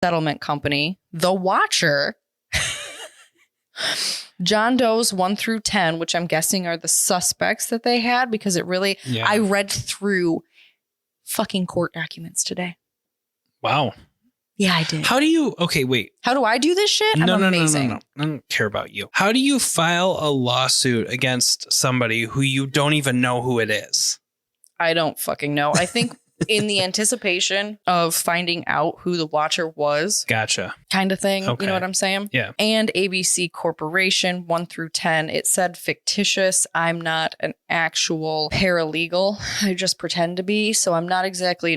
settlement company, The Watcher, John Doe's 1 through 10, which I'm guessing are the suspects that they had, because it really, I read through fucking court documents today. Wow. Yeah, I did. How do you, okay, wait. How do I do this shit? I'm amazing. No. I don't care about you. How do you file a lawsuit against somebody who you don't even know who it is? I don't fucking know. I think in the anticipation of finding out who the Watcher was. Gotcha. Kind of thing. Okay. You know what I'm saying? Yeah. And ABC Corporation 1 through 10. It said fictitious. I'm not an actual paralegal. I just pretend to be. So I'm not exactly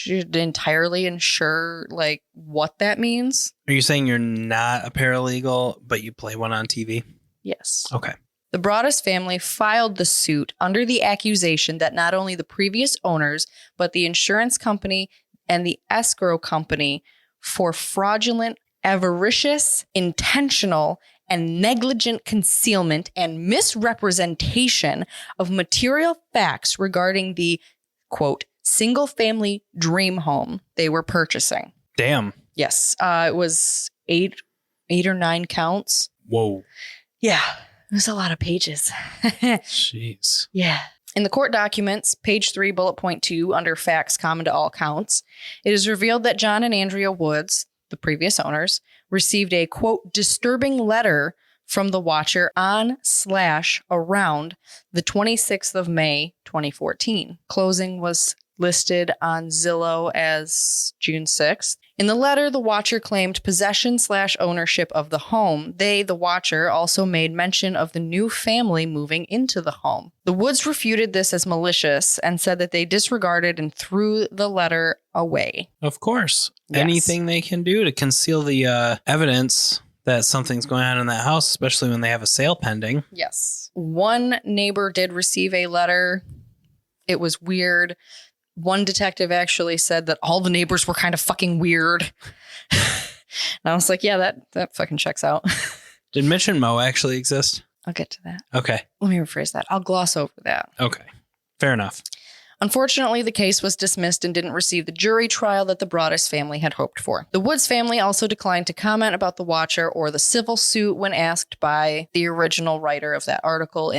entirely sure like what that means. Are you saying you're not a paralegal, but you play one on TV? Yes. Okay. The Broaddus family filed the suit under the accusation that not only the previous owners, but the insurance company and the escrow company for fraudulent, avaricious, intentional, and negligent concealment and misrepresentation of material facts regarding the, quote, single-family dream home they were purchasing. Damn. Yes. It was eight or 9 counts. Whoa. Yeah. There's a lot of pages. Jeez. Yeah. In the court documents, page 3, bullet point 2, under facts common to all counts, it is revealed that John and Andrea Woods, the previous owners, received a, quote, disturbing letter from the Watcher on/around the 26th of May, 2014. Closing was listed on Zillow as June 6th. In the letter, the Watcher claimed possession/ownership of the home. They, the Watcher, also made mention of the new family moving into the home. The Woods refuted this as malicious and said that they disregarded and threw the letter away. Of course. Yes. Anything they can do to conceal the evidence that something's going on in that house, especially when they have a sale pending. Yes. One neighbor did receive a letter. It was weird. One detective actually said that all the neighbors were kind of fucking weird. And I was like, yeah, that fucking checks out. Did Mitch and Mo actually exist? I'll get to that. Okay. Let me rephrase that. I'll gloss over that. Okay. Fair enough. Unfortunately, the case was dismissed and didn't receive the jury trial that the Broaddus family had hoped for. The Woods family also declined to comment about the Watcher or the civil suit when asked by the original writer of that article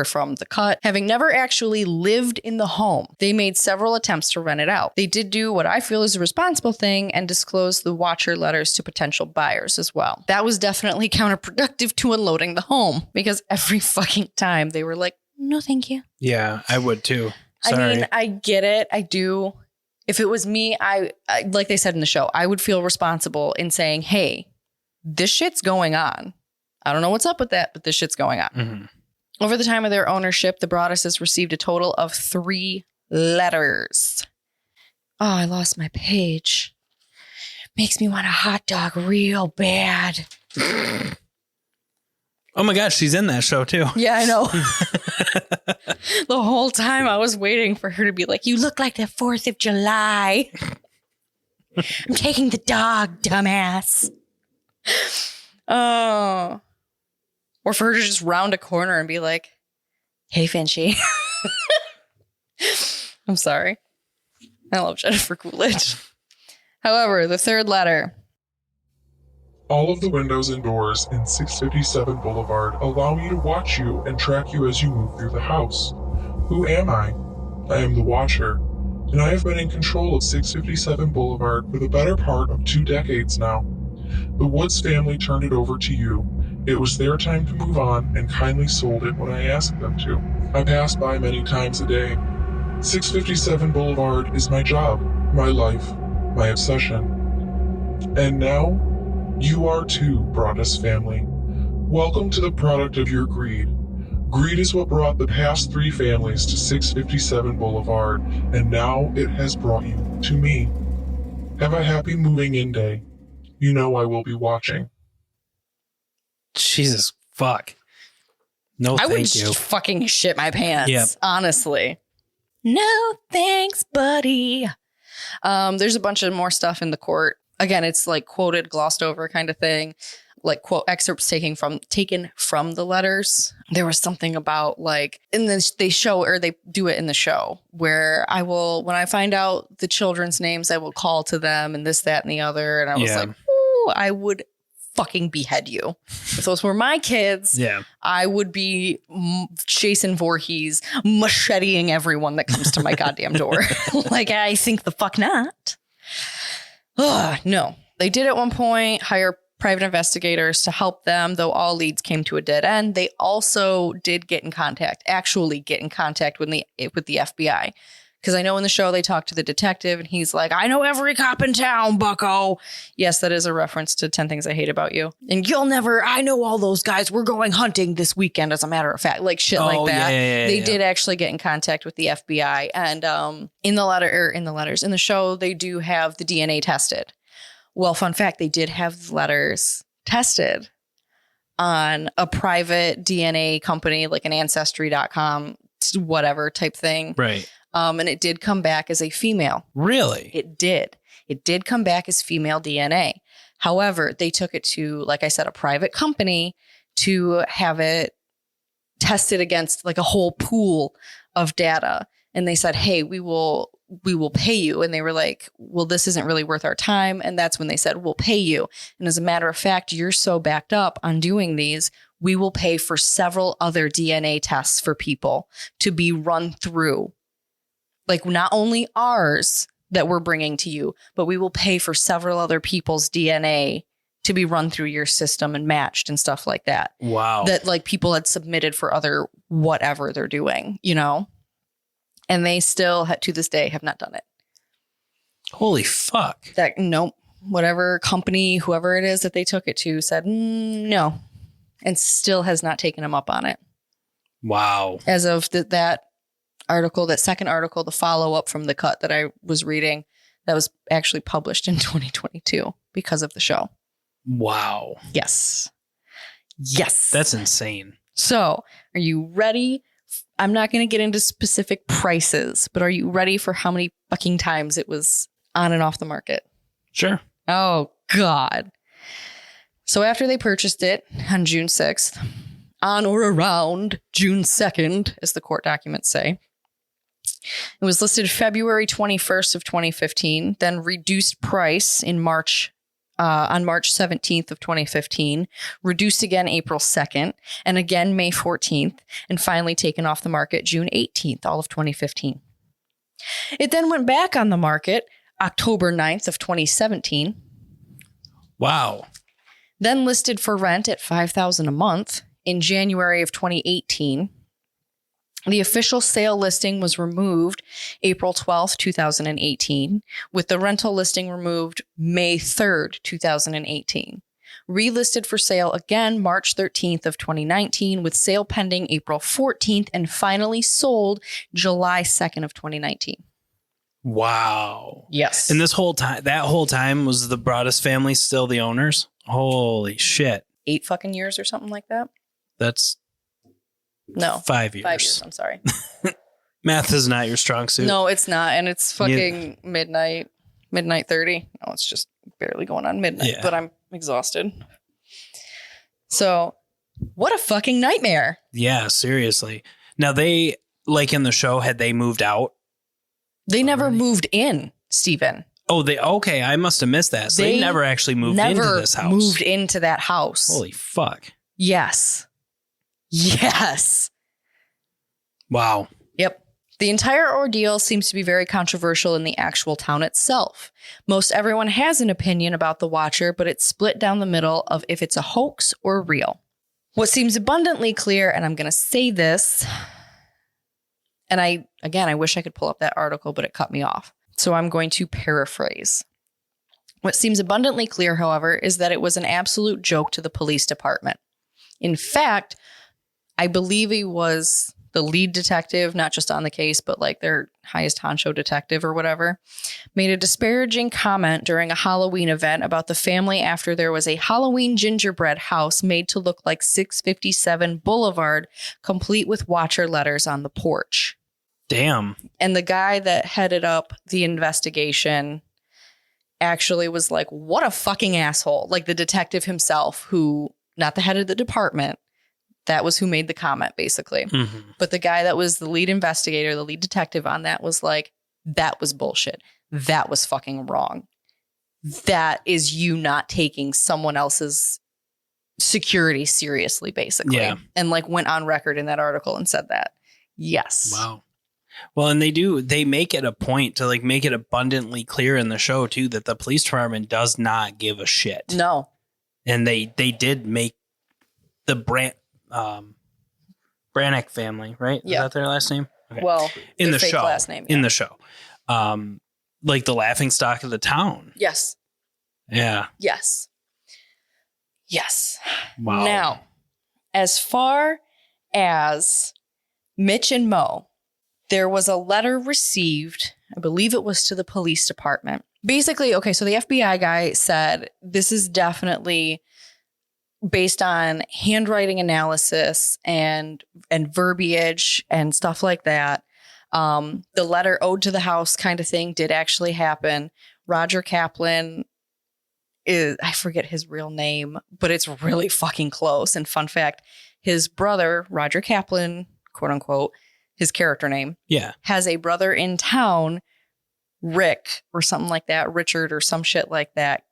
from The Cut. Having never actually lived in the home, they made several attempts to rent it out. They did do what I feel is a responsible thing and disclosed the Watcher letters to potential buyers as well. That was definitely counterproductive to unloading the home, because every fucking time they were like, no, thank you. Yeah, I would too. Sorry. I mean, I get it. I do. If it was me, I like they said in the show, I would feel responsible in saying, hey, this shit's going on. I don't know what's up with that, but this shit's going on. Mm-hmm. Over the time of their ownership, the Broadduses received a total of 3 letters. Oh, I lost my page. Makes me want a hot dog real bad. Oh my gosh, she's in that show too. Yeah, I know. The whole time I was waiting for her to be like, you look like the 4th of July. I'm taking the dog, dumbass. Oh. Or for her to just round a corner and be like, hey, Finchy. I'm sorry. I love Jennifer Coolidge. However, the 3rd letter. All of the windows and doors in 657 Boulevard allow me to watch you and track you as you move through the house. Who am I? I am the Watcher, and I have been in control of 657 Boulevard for the better part of 2 decades now. The Woods family turned it over to you. It was their time to move on and kindly sold it when I asked them to. I pass by many times a day. 657 Boulevard is my job, my life, my obsession. And now, you are too, Broaddus family. Welcome to the product of your greed. Greed is what brought the past 3 families to 657 Boulevard, and now it has brought you to me. Have a happy moving in day. You know I will be watching. Jesus fuck. No, I thank you. would fucking shit my pants. Yep. Honestly. No thanks, buddy. There's a bunch of more stuff in the court. Again, it's like quoted, glossed over kind of thing. like quote excerpts taken from the letters. There was something about like in this they do it in the show where when I find out the children's names, I will call to them and this, that, and the other. And I was like, ooh, I would fucking behead you. If those were my kids, I would be Jason Voorhees macheteing everyone that comes to my goddamn door. Like, I think the fuck not. No. They did at one point hire private investigators to help them, though all leads came to a dead end. They also did actually get in contact with the FBI. Because I know in the show they talked to the detective and he's like, I know every cop in town, bucko. Yes, that is a reference to 10 Things I Hate About You. And I know all those guys. We're going hunting this weekend, as a matter of fact. Like shit like that. They did actually get in contact with the FBI. And in the show, they do have the DNA tested. Well, fun fact, they did have letters tested on a private DNA company, like an Ancestry.com, whatever type thing. Right. And it did come back as a female. Really? It did. It did come back as female DNA. However, they took it to, like I said, a private company to have it tested against like a whole pool of data. And they said, hey, we will pay you. And they were like, well, this isn't really worth our time. And that's when they said, we'll pay you. And as a matter of fact, you're so backed up on doing these, we will pay for several other DNA tests for people to be run through. Like not only ours that we're bringing to you, but we will pay for several other people's DNA to be run through your system and matched and stuff like that. Wow. That like people had submitted for other whatever they're doing, you know? And they still, to this day, have not done it. Holy fuck. Nope. Whatever company, whoever it is that they took it to said, no. And still has not taken them up on it. Wow. As of that article, that second article, the follow-up from the cut that I was reading, that was actually published in 2022 because of the show. Wow. Yes. That's insane. So, are you ready? I'm not going to get into specific prices, but are you ready for how many fucking times it was on and off the market? Sure. Oh, God. So after they purchased it on June 6th, on or around June 2nd, as the court documents say, it was listed February 21st of 2015, then reduced price in on March 17th of 2015, reduced again April 2nd, and again May 14th, and finally taken off the market June 18th, all of 2015. It then went back on the market October 9th of 2017. Wow. Then listed for rent at $5,000 a month in January of 2018. The official sale listing was removed April 12th, 2018, with the rental listing removed May 3rd, 2018. Relisted for sale again March 13th of 2019, with sale pending April 14th, and finally sold July 2nd of 2019. Wow. Yes. And that whole time was the Broaddus family still the owners? Holy shit. 8 fucking years or something like that? That's no 5 years. 5 years. I'm sorry. Math is not your strong suit. No, it's not. And it's fucking midnight 30. No, it's just barely going on midnight, but I'm exhausted. So what a fucking nightmare. Yeah, seriously. Now they, like in the show, had they moved out? They never moved in, Stephen. Oh, okay. I must have missed that. So they never actually moved into this house. Moved into that house. Holy fuck. Yes. Wow. Yep. The entire ordeal seems to be very controversial in the actual town itself. Most everyone has an opinion about the Watcher, but it's split down the middle of if it's a hoax or real. What seems abundantly clear, and I'm going to say this, and I wish I could pull up that article, but it cut me off. So I'm going to paraphrase. What seems abundantly clear, however, is that it was an absolute joke to the police department. In fact, I believe he was the lead detective, not just on the case, but like their highest honcho detective or whatever, made a disparaging comment during a Halloween event about the family after there was a Halloween gingerbread house made to look like 657 Boulevard, complete with Watcher letters on the porch. Damn. And the guy that headed up the investigation actually was like, what a fucking asshole. Like the detective himself, who, not the head of the department, that was who made the comment, basically. Mm-hmm. But the guy that was the lead investigator, the lead detective on that, was like, that was bullshit. That was fucking wrong. That is you not taking someone else's security seriously, basically. Yeah. And like went on record in that article and said that. Yes. Wow. Well, and they make it a point to like make it abundantly clear in the show too that the police department does not give a shit. No. And they did make the Brannick family, right? Yeah. Is that their last name? Okay. Well, in the fake show, last name, in yeah. the show, like the laughing stock of the town. Yes. Yeah. Yes. Yes. Wow. Now, as far as Mitch and Mo, there was a letter received, I believe it was to the police department. Basically, okay, so the FBI guy said this is definitely based on handwriting analysis and verbiage and stuff like that. The letter ode to the house kind of thing did actually happen. Roger Kaplan is, I forget his real name, but it's really fucking close. And fun fact, his brother, Roger Kaplan, quote unquote, his character name, has a brother in town, Rick or something like that, Richard or some shit like that,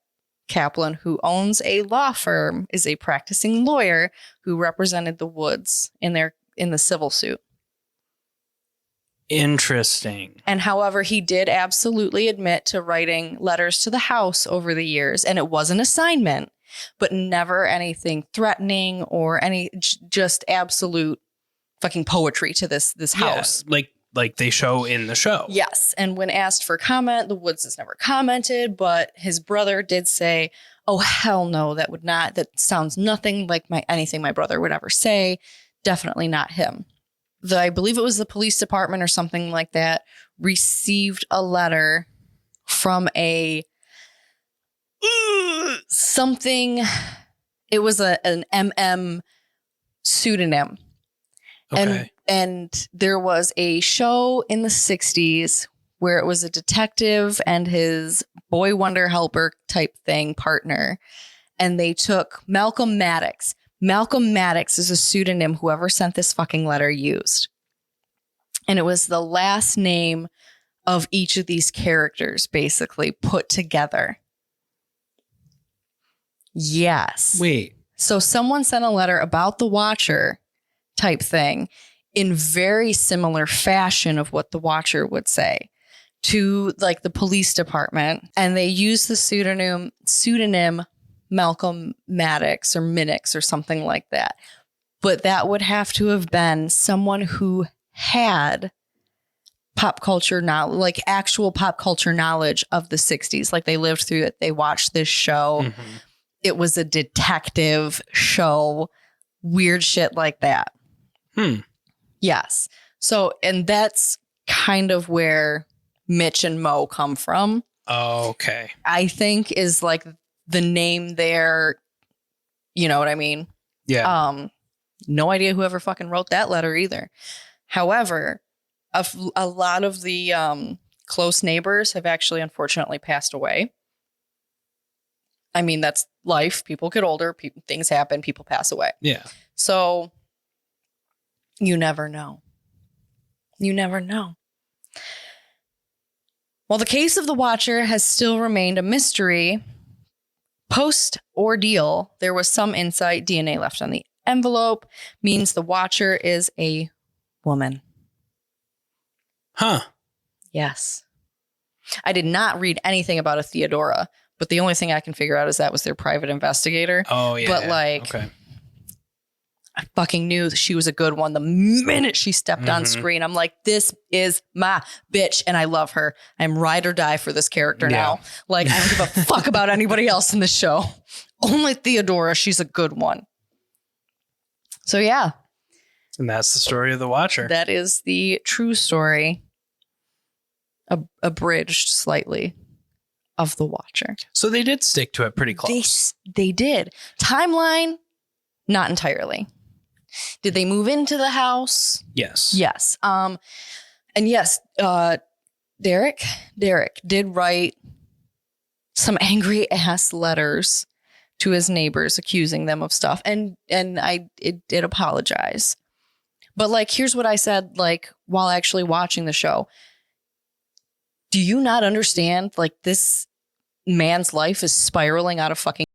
Kaplan, who owns a law firm, is a practicing lawyer who represented the Woods in the civil suit. Interesting. And however, he did absolutely admit to writing letters to the house over the years, and it was an assignment, but never anything threatening or any just absolute fucking poetry to this house. Like they show in the show. Yes. And when asked for comment, the Woods has never commented, but his brother did say, oh, hell no, that sounds nothing like anything my brother would ever say. Definitely not him. I believe it was the police department or something like that, received a letter from something. It was an MM pseudonym. Okay. And there was a show in the 60s where it was a detective and his boy wonder helper type thing partner. And they took Malcolm Maddox. Malcolm Maddox is a pseudonym whoever sent this fucking letter used. And it was the last name of each of these characters basically put together. Yes. Wait. So someone sent a letter about the Watcher type thing in very similar fashion of what the Watcher would say to like the police department. And they used the pseudonym Malcolm Maddox or Minix or something like that. But that would have to have been someone who had pop culture knowledge, like actual pop culture knowledge of the 60s. Like they lived through it. They watched this show. Mm-hmm. It was a detective show, weird shit like that. Yes. So, and that's kind of where Mitch and Mo come from. Okay. I think is like the name there. You know what I mean? Yeah. No idea whoever fucking wrote that letter either. However, a lot of the close neighbors have actually unfortunately passed away. I mean, that's life. People get older. Things happen. People pass away. Yeah. So you never know. You never know. While the case of the Watcher has still remained a mystery, post-ordeal, there was some insight. DNA left on the envelope means the Watcher is a woman. Huh. Yes. I did not read anything about a Theodora, but the only thing I can figure out is that was their private investigator. Oh, yeah. But okay. I fucking knew that she was a good one. The minute she stepped on screen, I'm like, this is my bitch. And I love her. I'm ride or die for this character now. Like, I don't give a fuck about anybody else in the show. Only Theodora. She's a good one. So, yeah. And that's the story of the Watcher. That is the true story, abridged slightly, of the Watcher. So they did stick to it pretty close. They did. Timeline, not entirely. Did they move into the house? Yes. Yes. And yes, Derek did write some angry ass letters to his neighbors accusing them of stuff. And I did apologize. But like, here's what I said, like, while actually watching the show. Do you not understand? Like, this man's life is spiraling out of fucking